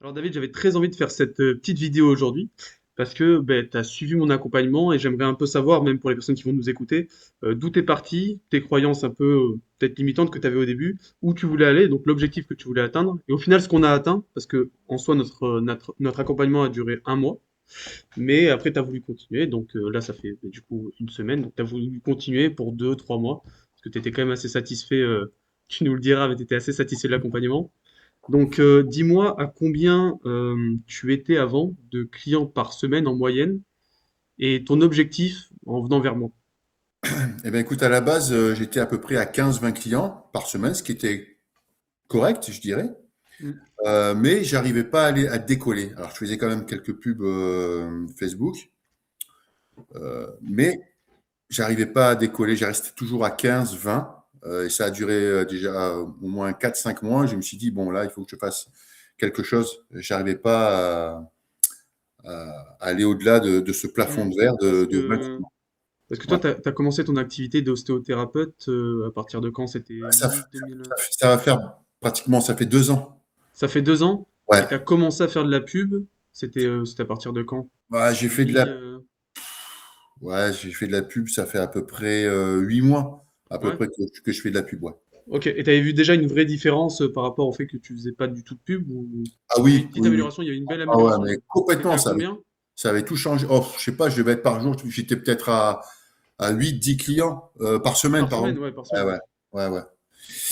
Alors David, j'avais très envie de faire cette petite vidéo aujourd'hui parce que tu as suivi mon accompagnement et j'aimerais un peu savoir, même pour les personnes qui vont nous écouter, d'où t'es parti, tes croyances un peu peut-être limitantes que tu avais au début, où tu voulais aller, donc l'objectif que tu voulais atteindre, et au final ce qu'on a atteint, parce que en soi notre accompagnement a duré un mois, mais après tu as voulu continuer, donc là ça fait du coup une semaine, donc tu as voulu continuer pour 2, 3 mois, parce que tu étais quand même assez satisfait, tu nous le diras, mais tu étais assez satisfait de l'accompagnement. Donc, dis-moi à combien tu étais avant de clients par semaine en moyenne et ton objectif en venant vers moi. Eh bien, écoute, à la base, j'étais à peu près à 15-20 clients par semaine, ce qui était correct, je dirais. Mm. Mais j'arrivais pas à décoller. Alors, je faisais quand même quelques pubs Facebook, mais j'arrivais pas à décoller. J'ai resté toujours à 15-20. Et ça a duré déjà au moins 4-5 mois. Je me suis dit, bon, là, il faut que je fasse quelque chose. J'arrivais pas à aller au-delà de ce plafond Mm. de verre Parce de 20 que, clients. parce que toi, Ouais. tu as commencé ton activité d'ostéothérapeute à partir de quand? C'était Ça, mi-2000. ça va faire pratiquement, ça fait 2 ans. Ça fait 2 ans et Ouais. tu as commencé à faire de la pub. C'était à partir de quand? Ouais, j'ai fait de Mi, la, ouais, j'ai fait de la pub, ça fait à peu près 8 mois, à peu ouais. près que je fais de la pub, ouais. Ok. Et tu avais vu déjà une vraie différence par rapport au fait que tu faisais pas du tout de pub ou Ah il y avait une oui, petite oui, oui. amélioration, il y avait une belle Ah ouais, amélioration. mais Donc, t'étais complètement, à combien? ça avait tout changé. Oh, je sais pas, je devais être par jour, j'étais peut-être à 8-10 clients par semaine, Par pardon. semaine, ouais, par Ouais, semaine. ouais, ouais, ouais.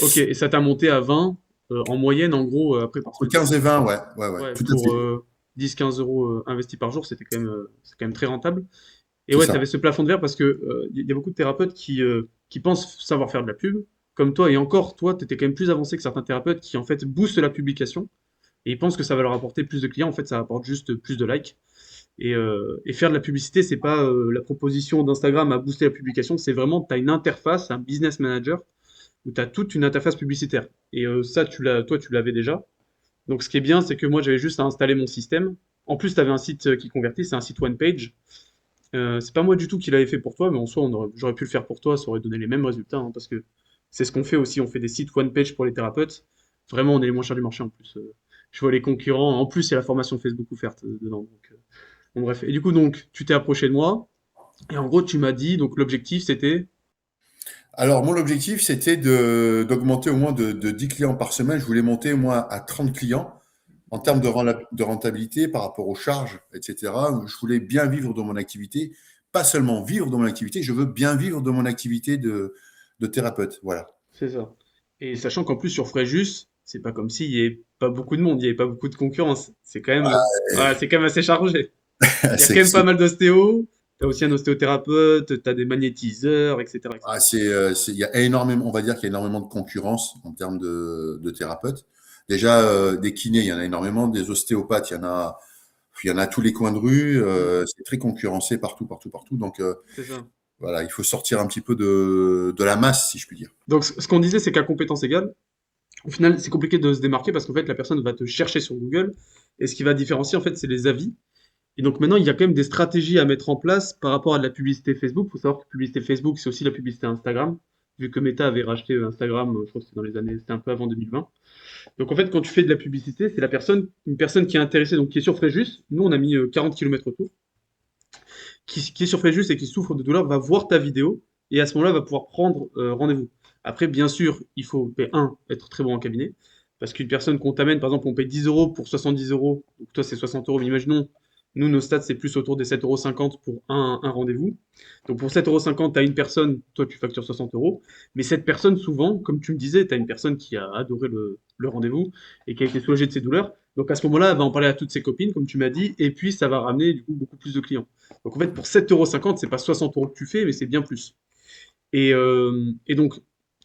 Ok, et ça t'a monté à 20 en moyenne, en gros, après par Entre semaine. 15 et 20, ouais, ouais, ouais, Ouais, tout à pour fait. 10-15 euros investis par jour, c'est quand même très rentable. Et C'est ouais, ça. t'avais ce plafond de verre parce que y a beaucoup de thérapeutes qui pensent savoir faire de la pub, comme toi, et encore, toi, t'étais quand même plus avancé que certains thérapeutes qui, en fait, boostent la publication, et ils pensent que ça va leur apporter plus de clients, en fait, ça apporte juste plus de likes. Et faire de la publicité, c'est pas la proposition d'Instagram à booster la publication, c'est vraiment, tu as une interface, un business manager, où tu as toute une interface publicitaire. Et ça, toi, tu l'avais déjà. Donc ce qui est bien, c'est que moi, j'avais juste à installer mon système. En plus, tu avais un site qui convertit, c'est un site one page. C'est pas moi du tout qui l'avais fait pour toi, mais en soi, j'aurais pu le faire pour toi, ça aurait donné les mêmes résultats, hein, parce que c'est ce qu'on fait aussi, on fait des sites one page pour les thérapeutes. Vraiment, on est les moins chers du marché en plus. Je vois les concurrents, en plus, il y a la formation Facebook offerte dedans. Donc, bon, bref. Et du coup, donc, tu t'es approché de moi, et en gros, tu m'as dit, donc l'objectif, c'était. Alors, mon objectif, c'était d'augmenter au moins de 10 clients par semaine. Je voulais monter, moi, à 30 clients en termes D'accord. de rentabilité par rapport aux charges, etc. Je voulais bien vivre de mon activité, pas seulement vivre de mon activité, je veux bien vivre de mon activité de thérapeute. Voilà. C'est ça. Et sachant qu'en plus sur Fréjus, c'est pas comme s'il y avait pas beaucoup de monde, il y avait pas beaucoup de concurrence. C'est quand même, ouais, c'est quand même assez chargé. Il y a quand C'est, même pas c'est, mal d'ostéos. T'as aussi un ostéothérapeute, t'as des magnétiseurs, etc., etc. il y a énormément, on va dire qu'il y a énormément de concurrence en termes de thérapeutes. Déjà, des kinés, il y en a énormément, des ostéopathes, il y en a à tous les coins de rue. Mm, C'est très concurrencé partout, partout, partout. Donc, c'est ça. voilà, il faut sortir un petit peu de la masse, si je puis dire. Donc ce qu'on disait, c'est qu'à compétence égale, au final, c'est compliqué de se démarquer parce qu'en fait, la personne va te chercher sur Google et ce qui va différencier, en fait, c'est les avis. Et donc maintenant, il y a quand même des stratégies à mettre en place par rapport à de la publicité Facebook. Il faut savoir que publicité Facebook, c'est aussi la publicité Instagram. Vu que Meta avait racheté Instagram, je crois que c'était dans les années, c'était un peu avant 2020. Donc en fait, quand tu fais de la publicité, c'est une personne qui est intéressée, donc qui est sur Fréjus. Nous, on a mis 40 km autour, qui est sur Fréjus et qui souffre de douleur, va voir ta vidéo et à ce moment-là, va pouvoir prendre rendez-vous. Après, bien sûr, il faut, être très bon en cabinet. Parce qu'une personne qu'on t'amène, par exemple, on paye 10 euros pour 70 euros, donc toi c'est 60 euros, mais imaginons, nous, nos stats, c'est plus autour des 7,50 € pour un rendez-vous. Donc pour 7,50 € tu as une personne, toi tu factures 60 euros, mais cette personne, souvent, comme tu me disais, tu as une personne qui a adoré le rendez-vous et qui a été soulagée de ses douleurs. Donc à ce moment-là, elle va en parler à toutes ses copines, comme tu m'as dit, et puis ça va ramener du coup beaucoup plus de clients. Donc en fait, pour 7,50 €, c'est pas 60 € que tu fais, mais c'est bien plus. Et donc,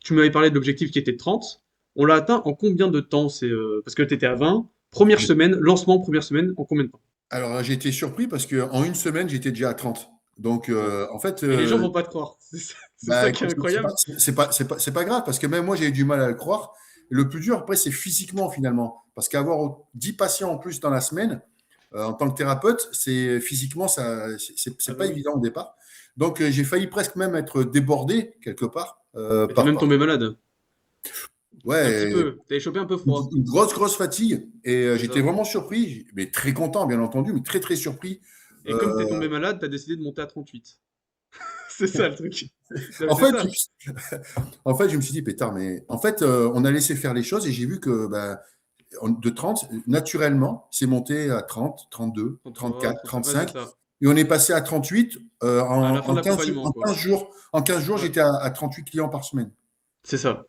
tu m'avais parlé de l'objectif qui était de 30. On l'a atteint en combien de temps? Parce que tu étais à 20. Première semaine, lancement, première semaine, en combien de temps? Alors, j'ai été surpris parce qu'en une semaine, j'étais déjà à 30. Donc, en fait, Et les gens vont pas te croire. C'est bah, ça qui est écoute, incroyable. c'est pas grave parce que même moi, j'ai eu du mal à le croire. Le plus dur, après, c'est physiquement finalement. Parce qu'avoir 10 patients en plus dans la semaine, en tant que thérapeute, c'est physiquement, Ah c'est bah pas oui. évident au départ. Donc, j'ai failli presque même être débordé quelque part Mais t'es même tombé malade. Un petit Ouais, peu. T'avais chopé un peu froid. une grosse fatigue. Et C'est j'étais ça. vraiment surpris, mais très content, bien entendu, mais très, très surpris. Et comme t'es Euh, tombé malade, t'as décidé de monter à 38. C'est ça le truc. Non, mais en c'est fait, ça. en fait, je me suis dit, pétard, mais en fait, on a laissé faire les choses et j'ai vu que bah, de 30, naturellement, c'est monté à 30, 32, 33, 34, 35. Ouais, c'est 35. ça. Et on est passé à 38 À la fin en de 15, l'accompagnement, en quoi. 15 jours. En 15 jours, Ouais. j'étais à 38 clients par semaine. C'est ça.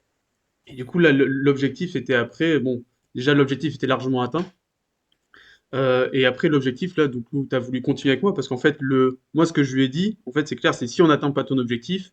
Et du coup, là, l'objectif était après, bon, déjà l'objectif était largement atteint. Et après, l'objectif, là, du coup, tu as voulu continuer avec moi parce qu'en fait, moi, ce que je lui ai dit, en fait, c'est clair, c'est si on n'atteint pas ton objectif,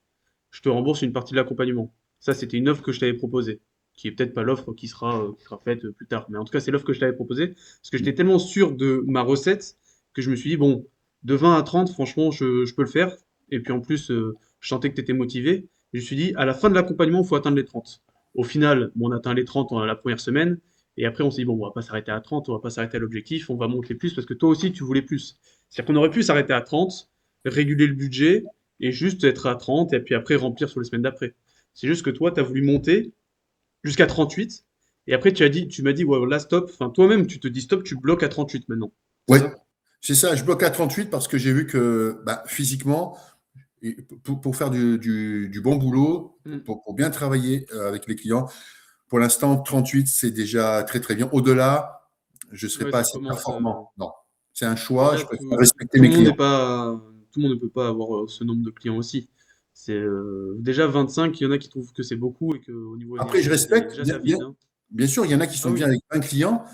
je te rembourse une partie de l'accompagnement. Ça, c'était une offre que je t'avais proposée, qui est peut-être pas l'offre qui sera faite plus tard. Mais en tout cas, c'est l'offre que je t'avais proposée parce que j'étais tellement sûr de ma recette que je me suis dit, bon, de 20 à 30, franchement, je peux le faire. Et puis en plus, je sentais que tu étais motivé. Et je me suis dit, à la fin de l'accompagnement, il faut atteindre les 30. Au final, bon, on atteint les 30 en la première semaine. Et après, on s'est dit, bon, on va pas s'arrêter à 30, on va pas s'arrêter à l'objectif, on va monter plus parce que toi aussi, tu voulais plus. C'est-à-dire qu'on aurait pu s'arrêter à 30, réguler le budget et juste être à 30 et puis après remplir sur les semaines d'après. C'est juste que toi, tu as voulu monter jusqu'à 38 et après, tu m'as dit, ouais, là, stop. Enfin, toi-même, tu te dis stop, tu bloques à 38 maintenant. C'est Oui, ça? c'est ça. Je bloque à 38 parce que j'ai vu que bah, physiquement, et pour faire du bon boulot, Hmm. pour bien travailler avec les clients, pour l'instant, 38, c'est déjà très, très bien. Au-delà, je ne serai Ouais, pas ça assez commence. performant. Non, c'est un choix. Déjà, Je préfère respecter mes clients. tout le monde ne peut pas avoir ce nombre de clients aussi. C'est déjà 25, il y en a qui trouvent que c'est beaucoup et qu'au niveau Après, je énergie, respecte, déjà ça vide, hein. bien sûr, il y en a qui Ah sont bien oui, avec 20 clients.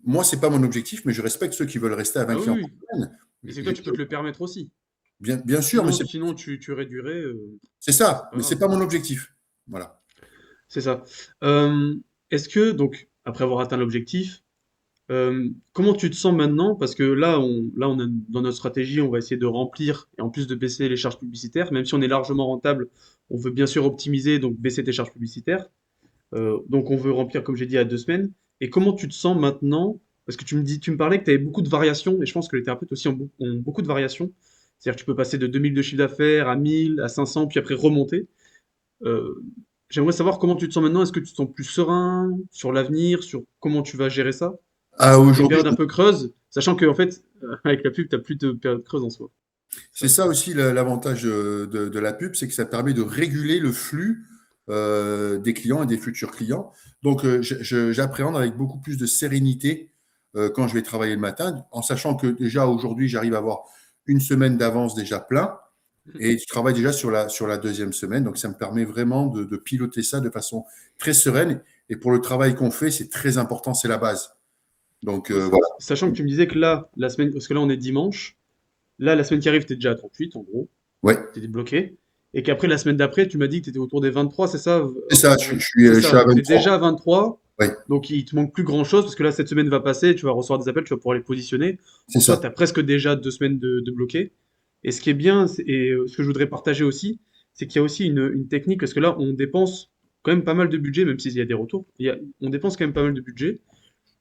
Moi, c'est pas mon objectif, mais je respecte ceux qui veulent rester à 20 ah oui, clients par oui. semaine. Et c'est que toi, tu peux te le permettre aussi. Bien sûr, mais Sinon tu réduirais, c'est c'est ça, pas mais c'est grave. pas mon objectif. Voilà. C'est ça. Est-ce que, donc, après avoir atteint l'objectif, comment tu te sens maintenant? Parce que dans notre stratégie, on va essayer de remplir et en plus de baisser les charges publicitaires, même si on est largement rentable, on veut bien sûr optimiser, donc baisser tes charges publicitaires. Donc on veut remplir, comme j'ai dit, à 2 semaines. Et comment tu te sens maintenant? Parce que tu me parlais que tu avais beaucoup de variations, et je pense que les thérapeutes aussi ont beaucoup de variations. C'est-à-dire que tu peux passer de 2000 de chiffre d'affaires à 1000, à 500, puis après remonter. Euh, J'aimerais savoir comment tu te sens maintenant. Est-ce que tu te sens plus serein sur l'avenir, sur comment tu vas gérer ça? À Parce que tu as une aujourd'hui, période un peu creuse, sachant que en fait, avec la pub, tu n'as plus de période creuse en soi. C'est c'est ça. ça aussi l'avantage de la pub, c'est que ça permet de réguler le flux des clients et des futurs clients. Donc, j'appréhende avec beaucoup plus de sérénité quand je vais travailler le matin, en sachant que déjà aujourd'hui, j'arrive à avoir une semaine d'avance déjà plein et je travaille déjà sur la deuxième semaine. Donc, ça me permet vraiment de piloter ça de façon très sereine. Et pour le travail qu'on fait, c'est très important, c'est la base. Donc, Ouais, voilà. sachant que tu me disais que là, la semaine, parce que là on est dimanche, là la semaine qui arrive, tu es déjà à 38 en gros. Ouais, Tu étais bloqué. Et qu'après, la semaine d'après, tu m'as dit que tu étais autour des 23, c'est ça? c'est ça, C'est je suis ça, à donc tu es 23. déjà à 23. Ouais, Donc il te manque plus grand-chose, parce que là, cette semaine va passer, tu vas recevoir des appels, tu vas pouvoir les positionner. c'est En soi, ça. tu as presque déjà 2 semaines de bloqué. Et ce qui est bien, et ce que je voudrais partager aussi, c'est qu'il y a aussi une technique, parce que là, on dépense quand même pas mal de budget, même s'il y a des retours. On dépense quand même pas mal de budget.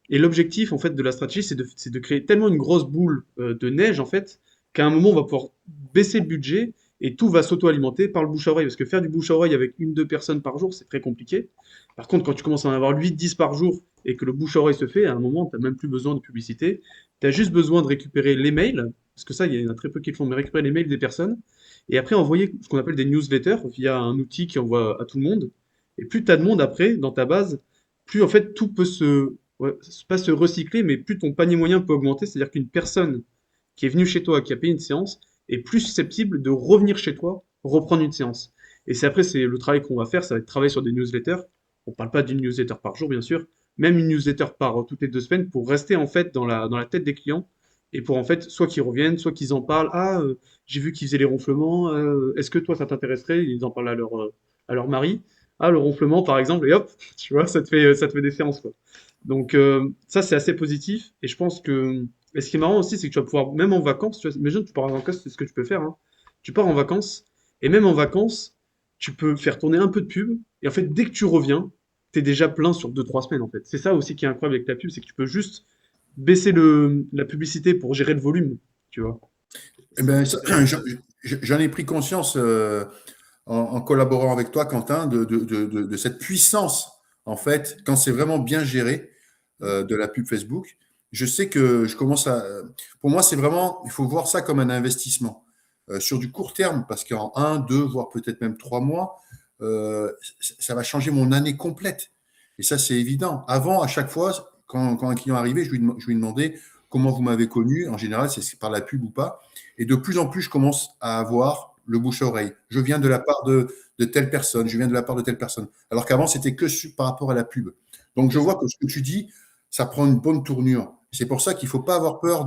Et l'objectif, en fait, de la stratégie, c'est de créer tellement une grosse boule de neige, en fait, qu'à un moment, on va pouvoir baisser le budget et tout va s'auto-alimenter par le bouche à oreille. Parce que faire du bouche à oreille avec une, deux personnes par jour, c'est très compliqué. Par contre, quand tu commences à en avoir 8, 10 par jour et que le bouche à oreille se fait, à un moment, tu n'as même plus besoin de publicité. Tu as juste besoin de récupérer les mails, parce que ça, il y en a très peu qui le font, mais récupérer les mails des personnes et après envoyer ce qu'on appelle des newsletters via un outil qui envoie à tout le monde. Et plus tu as de monde après dans ta base, plus en fait tout peut ouais, pas se recycler, mais plus ton panier moyen peut augmenter. C'est-à-dire qu'une personne qui est venue chez toi, qui a payé une séance, est plus susceptible de revenir chez toi, reprendre une séance. Et c'est après, c'est le travail qu'on va faire, ça va être travailler sur des newsletters. On ne parle pas d'une newsletter par jour, bien sûr, même une newsletter par toutes les 2 semaines pour rester en fait dans la tête des clients et pour en fait soit qu'ils reviennent, soit qu'ils en parlent. Ah, j'ai vu qu'ils faisaient les ronflements. Est-ce que toi ça t'intéresserait? Ils en parlent à leur mari. Ah, le ronflement par exemple, et hop, tu vois, ça te fait des séances quoi. Donc ça c'est assez positif et je pense que et ce qui est marrant aussi c'est que tu vas pouvoir même en vacances, tu vois, imagine tu pars en vacances, c'est ce que tu peux faire hein. Tu pars en vacances et même en vacances, tu peux faire tourner un peu de pub et en fait dès que tu reviens, t'es déjà plein sur 2, 3 semaines en fait. C'est ça aussi qui est incroyable avec la pub, c'est que tu peux juste baisser la publicité pour gérer le volume, tu vois. Eh Ça ben, aussi c'est intéressant. j'en ai pris conscience en collaborant avec toi, Quentin, de cette puissance en fait, quand c'est vraiment bien géré, de la pub Facebook, je sais que je commence à. Pour moi, c'est vraiment, il faut voir ça comme un investissement. Sur du court terme, parce qu'en un, 2, voire peut-être même 3 mois, ça va changer mon année complète. Et ça, c'est évident. Avant, à chaque fois, quand un client arrivait, je lui demandais comment vous m'avez connu. En général, c'est par la pub ou pas. Et de plus en plus, je commence à avoir le bouche à oreille. Je viens de la part de telle personne, je viens de la part de telle personne. Alors qu'avant, c'était que par rapport à la pub. Donc, je C'est ça. vois que ce que tu dis, ça prend une bonne tournure. C'est pour ça qu'il ne faut pas avoir peur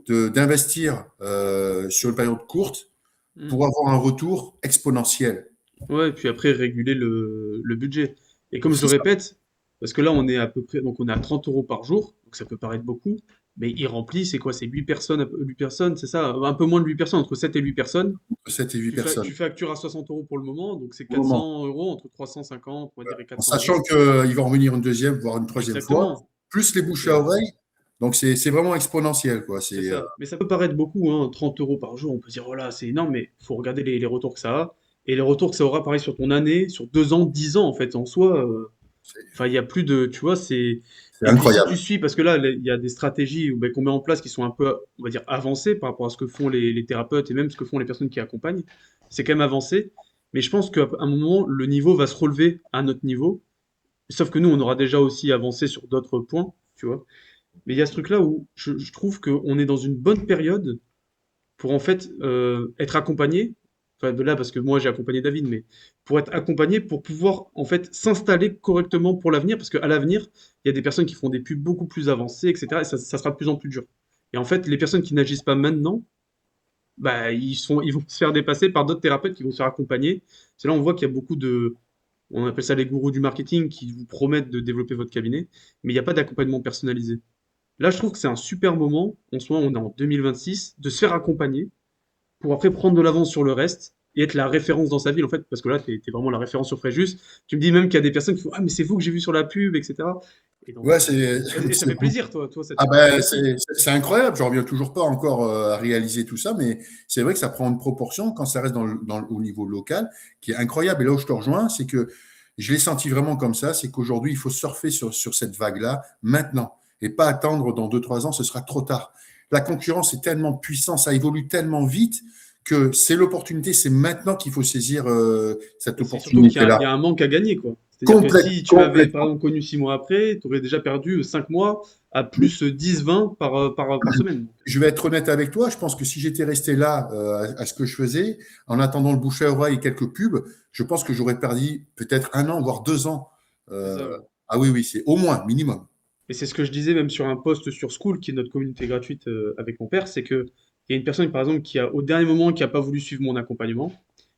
d'investir sur une période courte Mm. pour avoir un retour exponentiel. Ouais, et puis après, réguler le budget. Et comme je C'est le ça. répète, parce que là, on est à peu près, donc on est à 30 euros par jour, donc ça peut paraître beaucoup, mais il remplit, c'est quoi? C'est 8 personnes, 8 personnes, c'est ça? Un peu moins de 8 personnes, entre 7 et 8 personnes. 7 et 8 Tu personnes factures à 60 euros pour le moment, donc c'est pour le moment. 400 euros, entre 350, on va dire, et En 400 sachant euros. qu'ils vont revenir une deuxième, voire une troisième fois, Exactement. plus les bouches à Et oreille. Donc, c'est vraiment exponentiel, quoi. c'est ça. Mais ça peut paraître beaucoup, hein, 30 euros par jour. On peut se dire, oh là, c'est énorme, mais il faut regarder les retours que ça a. Et les retours que ça aura, pareil, sur ton année, sur 2 ans, 10 ans, en fait, en soi. Enfin, il y a plus de, tu vois, c'est. c'est Et puis si incroyable. tu suis, parce que là, il y a des stratégies ben, qu'on met en place qui sont un peu, on va dire, avancées par rapport à ce que font les thérapeutes et même ce que font les personnes qui accompagnent. C'est quand même avancé. Mais je pense qu'à un moment, le niveau va se relever à notre niveau. Sauf que nous, on aura déjà aussi avancé sur d'autres points, tu vois. Mais il y a ce truc-là où je trouve qu'on est dans une bonne période pour en fait être accompagné. Enfin, de là, parce que moi j'ai accompagné David, mais pour être accompagné, pour pouvoir en fait s'installer correctement pour l'avenir, parce qu'à l'avenir, il y a des personnes qui font des pubs beaucoup plus avancées, etc. Et ça sera de plus en plus dur. Et en fait, les personnes qui n'agissent pas maintenant, bah, ils vont se faire dépasser par d'autres thérapeutes qui vont se faire accompagner. C'est là on voit qu'il y a beaucoup de, on appelle ça les gourous du marketing qui vous promettent de développer votre cabinet, mais il n'y a pas d'accompagnement personnalisé. Là, je trouve que c'est un super moment, en ce moment on est en 2026, de se faire accompagner pour après prendre de l'avance sur le reste et être la référence dans sa ville, en fait, parce que là, t'es vraiment la référence sur Fréjus. Tu me dis même qu'il y a des personnes qui font ah, mais c'est vous que j'ai vu sur la pub, etc. Et donc, Ouais, et ça fait plaisir, toi, ça te ah fait plaisir ben, aussi. c'est incroyable. Je reviens toujours pas encore à réaliser tout ça, mais c'est vrai que ça prend une proportion quand ça reste au niveau local qui est incroyable. Et là où je te rejoins, c'est que je l'ai senti vraiment comme ça, c'est qu'aujourd'hui, il faut surfer sur cette vague-là maintenant et pas attendre dans 2, 3 ans, ce sera trop tard. La concurrence est tellement puissante, ça évolue tellement vite que c'est l'opportunité, c'est maintenant qu'il faut saisir cette Et c'est surtout opportunité-là. il y a un manque à gagner, quoi. C'est-à-dire que si tu m'avais, par Complètement. exemple, connu 6 mois après, tu aurais déjà perdu 5 mois à plus 10, 20 par semaine. Je vais être honnête avec toi, je pense que si j'étais resté là à ce que je faisais, en attendant le bouche à oreille et quelques pubs, je pense que j'aurais perdu peut-être 1 an, voire 2 ans. C'est ça, Euh, ouais. ah oui, oui, c'est au moins, minimum. Et c'est ce que je disais même sur un post sur School, qui est notre communauté gratuite avec mon père, c'est que il y a une personne, par exemple, qui a, au dernier moment, qui a pas voulu suivre mon accompagnement.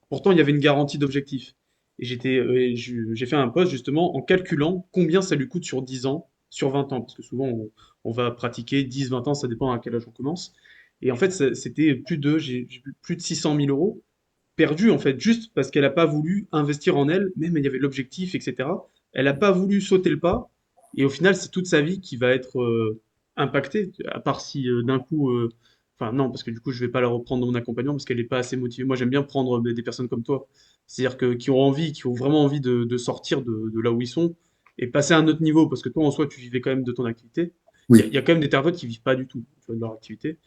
Pourtant, il y avait une garantie d'objectif. Et j'ai fait un post justement en calculant combien ça lui coûte sur 10 ans, sur 20 ans, parce que souvent on va pratiquer 10, 20 ans, ça dépend à quel âge on commence. Et en fait, c'était j'ai plus de 600 000 euros perdus, en fait, juste parce qu'elle n'a pas voulu investir en elle, même il y avait l'objectif, etc. Elle n'a pas voulu sauter le pas, et au final, c'est toute sa vie qui va être impactée, à part si d'un coup, enfin non, parce que du coup, je vais pas la reprendre dans mon accompagnement parce qu'elle n'est pas assez motivée. Moi, j'aime bien prendre des personnes comme toi, c'est-à-dire que qui ont envie, qui ont vraiment envie de sortir de là où ils sont et passer à un autre niveau, parce que toi, en soi, tu vivais quand même de ton activité. Il y Oui, a quand même des thérapeutes qui vivent pas du tout, tu vois, de leur activité.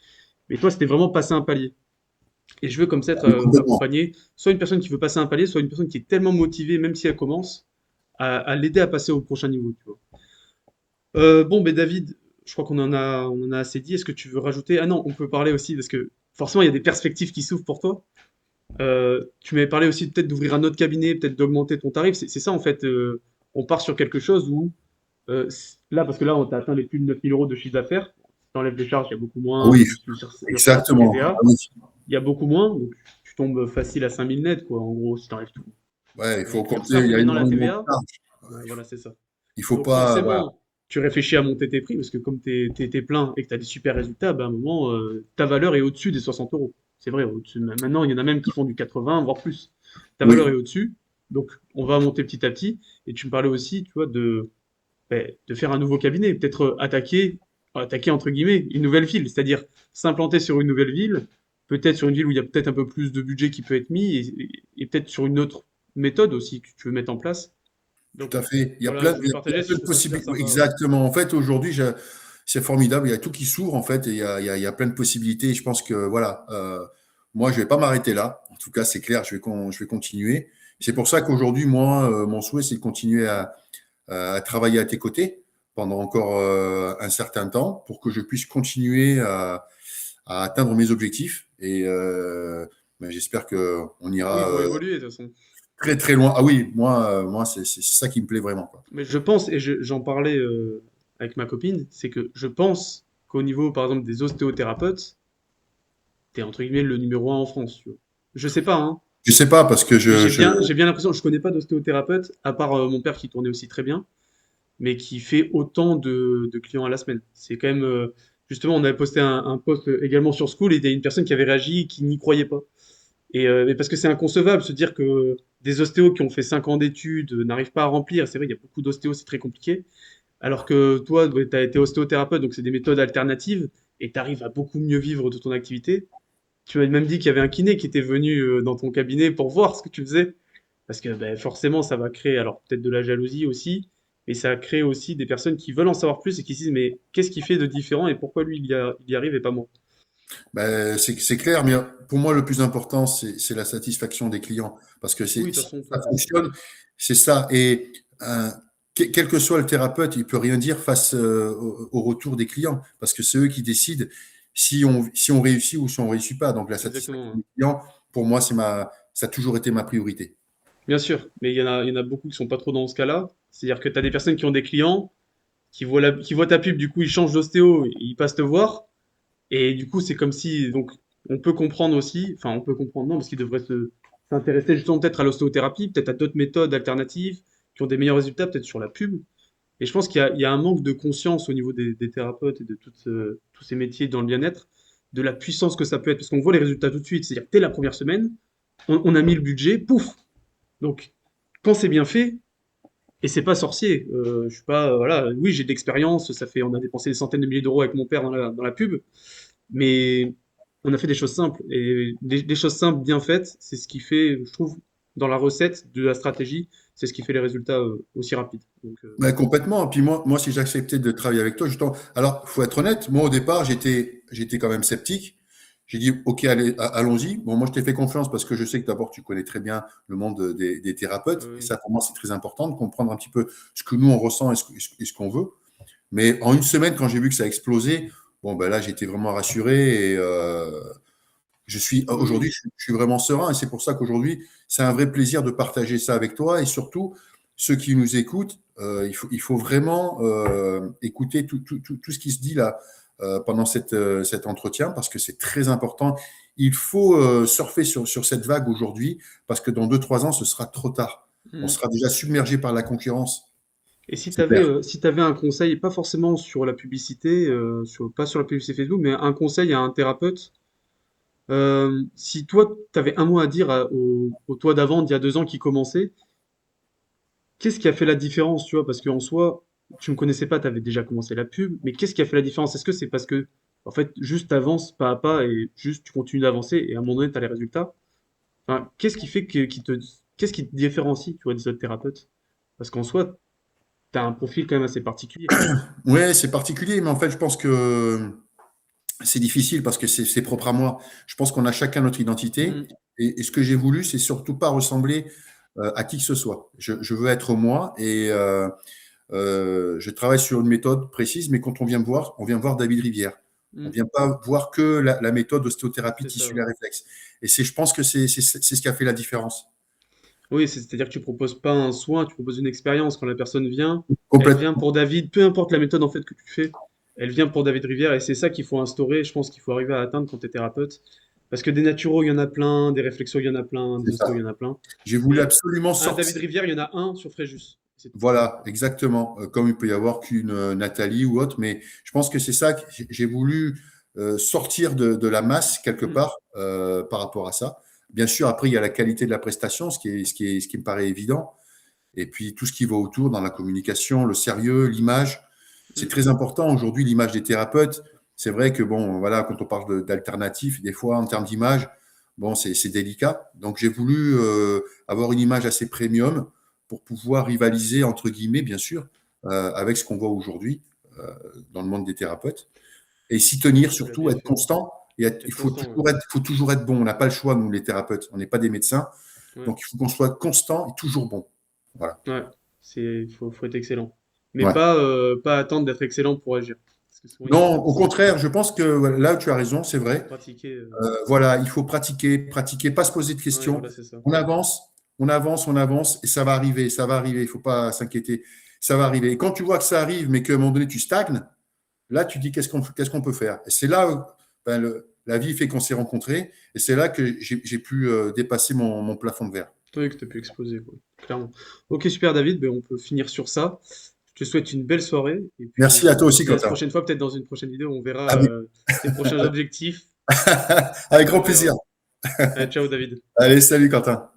Mais toi, c'était vraiment passer un palier. Et je veux comme ça être oui, complètement. accompagné, soit une personne qui veut passer un palier, soit une personne qui est tellement motivée, même si elle commence, à l'aider à passer au prochain niveau, tu vois. Bon, ben David, je crois on en a assez dit. Est-ce que tu veux rajouter? Ah non, on peut parler aussi, parce que forcément, il y a des perspectives qui s'ouvrent pour toi. Tu m'avais parlé aussi peut-être d'ouvrir un autre cabinet, peut-être d'augmenter ton tarif. C'est ça, en fait, on part sur quelque chose où, là, parce que là, on t'a atteint les plus de 9 000 euros de chiffre d'affaires. Si t'enlèves les charges, il y a beaucoup moins, Oui, plus l'URSSAF, la exactement. Ah TVA. oui. Il y a beaucoup moins, donc tu tombes facile à 5 000 net, quoi, en gros, si t'enlèves tout. Ouais, il faut compter, L'URSSAF il y a revenant la énormément de TVA, charges. ouais, voilà, c'est ça. Il faut Donc pas, voilà. forcément, tu réfléchis à monter tes prix, parce que comme t'es plein et que tu as des super résultats, bah, à un moment, ta valeur est au-dessus des 60 euros. C'est vrai, au-dessus. Maintenant, il y en a même qui font du 80, voire plus. Ta valeur est Oui, au-dessus, donc on va monter petit à petit. Et tu me parlais aussi, tu vois, de faire un nouveau cabinet, peut-être attaquer entre guillemets une nouvelle ville, c'est-à-dire s'implanter sur une nouvelle ville, peut-être sur une ville où il y a peut-être un peu plus de budget qui peut être mis, et peut-être sur une autre méthode aussi que tu veux mettre en place. Tout Donc à fait. voilà, je voulais Il y a partager, plein je de trouve ça super possibilités. sympa. Exactement. En fait, aujourd'hui, c'est formidable. Il y a tout qui s'ouvre, en fait, et il y a plein de possibilités. Et je pense que, voilà, moi, je vais pas m'arrêter là. En tout cas, c'est clair, je vais continuer. C'est pour ça qu'aujourd'hui, moi, mon souhait, c'est de continuer à travailler à tes côtés pendant encore un certain temps pour que je puisse continuer à atteindre mes objectifs. Et ben, j'espère qu'on Oui, ils ira vont évoluer de toute façon. très, très loin. Ah oui, moi c'est ça qui me plaît vraiment, quoi. Mais je pense, et j'en parlais avec ma copine, c'est que je pense qu'au niveau, par exemple, des ostéothérapeutes, t'es entre guillemets le numéro un en France, tu vois. Je sais pas, hein, Je sais pas parce que mais j'ai bien l'impression, je connais pas d'ostéothérapeute, à part mon père qui tournait aussi très bien, mais qui fait autant de clients à la semaine. C'est quand même, justement, on avait posté un post également sur School et il y a une personne qui avait réagi et qui n'y croyait pas. Mais parce que c'est inconcevable se dire que des ostéos qui ont fait 5 ans d'études n'arrivent pas à remplir. C'est vrai, il y a beaucoup d'ostéos, c'est très compliqué. Alors que toi, tu as été ostéothérapeute, donc c'est des méthodes alternatives et tu arrives à beaucoup mieux vivre de ton activité. Tu m'as même dit qu'il y avait un kiné qui était venu dans ton cabinet pour voir ce que tu faisais. Parce que ben, forcément, ça va créer, alors peut-être de la jalousie aussi, mais ça crée aussi des personnes qui veulent en savoir plus et qui se disent, mais qu'est-ce qu'il fait de différent et pourquoi lui il y arrive et pas moi? ben, c'est clair, mais pour moi le plus important c'est la satisfaction des clients parce que Oui, c'est de toute si façon, ça toi, fonctionne, c'est ça. Et euh, quel que soit le thérapeute, il peut rien dire face au retour des clients parce que c'est eux qui décident si on réussit ou si on réussit pas. Donc la satisfaction exactement. des clients, pour moi, ça a toujours été ma priorité. Bien sûr, mais il y en a beaucoup qui sont pas trop dans ce cas-là. C'est-à-dire que tu as des personnes qui ont des clients, qui voient ta pub, du coup ils changent d'ostéo, ils passent te voir, et du coup c'est comme si, donc on peut comprendre aussi, enfin on peut comprendre non, parce qu'ils devraient s'intéresser justement peut-être à l'ostéothérapie, peut-être à d'autres méthodes alternatives qui ont des meilleurs résultats, peut-être sur la pub. Et je pense qu'il y a un manque de conscience au niveau des thérapeutes et de tous ces métiers dans le bien-être, de la puissance que ça peut être, parce qu'on voit les résultats tout de suite. C'est-à-dire que dès la première semaine, on a mis le budget, pouf. Donc quand c'est bien fait, et c'est pas sorcier. Je suis pas, voilà, oui, j'ai de l'expérience. On a dépensé des centaines de milliers d'euros avec mon père dans la pub, mais on a fait des choses simples. Et des choses simples bien faites, c'est ce qui fait, je trouve, dans la recette de la stratégie, c'est ce qui fait les résultats aussi rapides. Donc, Ouais, complètement. Et puis moi, si j'acceptais de travailler avec toi, justement, alors, faut être honnête, moi, au départ, j'étais quand même sceptique. J'ai dit, OK, allez, allons-y. Bon, moi, je t'ai fait confiance parce que je sais que d'abord, tu connais très bien le monde des thérapeutes. Et euh, ça, pour moi, c'est très important de comprendre un petit peu ce que nous, on ressent et ce qu'on veut. Mais en une semaine, quand j'ai vu que ça a explosé, bon, ben là, j'étais vraiment rassuré et oui, aujourd'hui, oui. je suis vraiment serein et c'est pour ça qu'aujourd'hui, c'est un vrai plaisir de partager ça avec toi et surtout, ceux qui nous écoutent, il faut vraiment écouter tout ce qui se dit là pendant cet entretien parce que c'est très important. Il faut surfer sur cette vague aujourd'hui parce que dans 2, 3 ans, ce sera trop tard. On Mhm. sera déjà submergé par la concurrence. Et si tu C'est avais, clair. si t'avais un conseil, pas forcément sur la publicité, pas sur la publicité Facebook, mais un conseil à un thérapeute. Si toi, tu avais un mot à dire au toi d'avant, d'il y a 2 ans qui commençait, qu'est-ce qui a fait la différence, tu vois? Parce qu'en soi, tu me connaissais pas, tu avais déjà commencé la pub, mais qu'est-ce qui a fait la différence? Est-ce que c'est parce que, en fait, juste t'avances pas à pas et juste tu continues d'avancer et à un moment donné, tu as les résultats? Enfin, qu'est-ce qui fait qu'est-ce qui te différencie, tu vois, des autres thérapeutes? Parce qu'en soi, tu as un profil quand même assez particulier. Ouais, c'est particulier, mais en fait, je pense que c'est difficile parce que c'est propre à moi. Je pense qu'on a chacun notre identité. Mm. Et ce que j'ai voulu, c'est surtout pas ressembler à qui que ce soit. Je veux être moi et je travaille sur une méthode précise, mais quand on vient voir David Rivière. On Mm. vient pas voir que la méthode d'ostéothérapie C'est ça, tissu ouais. la réflexe. Et je pense que c'est ce qui a fait la différence. Oui, c'est-à-dire que tu proposes pas un soin, tu proposes une expérience. Quand la personne vient, elle vient Complètement. pour David, peu importe la méthode en fait que tu fais, elle vient pour David Rivière et c'est ça qu'il faut instaurer. Je pense qu'il faut arriver à atteindre quand tu es thérapeute. Parce que des naturaux, il y en a plein, des réflexos, il y en a plein, C'est des ostéos, il y ça. en a plein. J'ai voulu Mais absolument un David sortir. Rivière, il y en a un sur Fréjus. C'est tout. Voilà, exactement. Comme il peut y avoir qu'une Nathalie ou autre, mais je pense que c'est ça que j'ai voulu sortir de la masse quelque Mm. part par rapport à ça. Bien sûr, après, il y a la qualité de la prestation, ce qui me paraît évident. Et puis, tout ce qui va autour dans la communication, le sérieux, l'image. C'est Mm. très important aujourd'hui, l'image des thérapeutes. C'est vrai que, bon, voilà, quand on parle d'alternatifs, des fois, en termes d'image, bon, c'est délicat. Donc, j'ai voulu avoir une image assez premium pour pouvoir rivaliser, entre guillemets, bien sûr, avec ce qu'on voit aujourd'hui dans le monde des thérapeutes. Et s'y tenir, Tu l'as surtout, bien être fait, ouais. constant. Et il Être constant, ouais. faut toujours être bon. On n'a pas le choix, nous, les thérapeutes. On n'est pas des médecins. Ouais. Donc, il faut qu'on soit constant et toujours bon. Voilà. Ouais. Faut être excellent. Mais Ouais. pas attendre d'être excellent pour agir. Parce que souvent, Non, au contraire, je pense que voilà, là, tu as raison, c'est faut vrai. pratiquer. Voilà, il faut pratiquer, pratiquer, pas se poser de Ouais, questions. voilà, c'est ça. On avance, on avance, on avance, et ça va arriver, ça va arriver. Il faut pas s'inquiéter, ça va arriver. Et quand tu vois que ça arrive, mais qu'à un moment donné tu stagnes, là tu dis qu'est-ce qu'on peut faire. Et c'est là où ben, la vie fait qu'on s'est rencontrés, et c'est là que j'ai pu dépasser mon plafond de verre. Oui, que tu as pu exploser, quoi. Clairement. Ok, super, David. Ben, on peut finir sur ça. Je te souhaite une belle soirée. Et puis, Merci à toi on se aussi, dit à la Quentin. prochaine fois, peut-être dans une prochaine vidéo, on verra Avec, tes prochains objectifs. avec On grand plaisir. verra. Allez, ciao, David. Allez, salut, Quentin.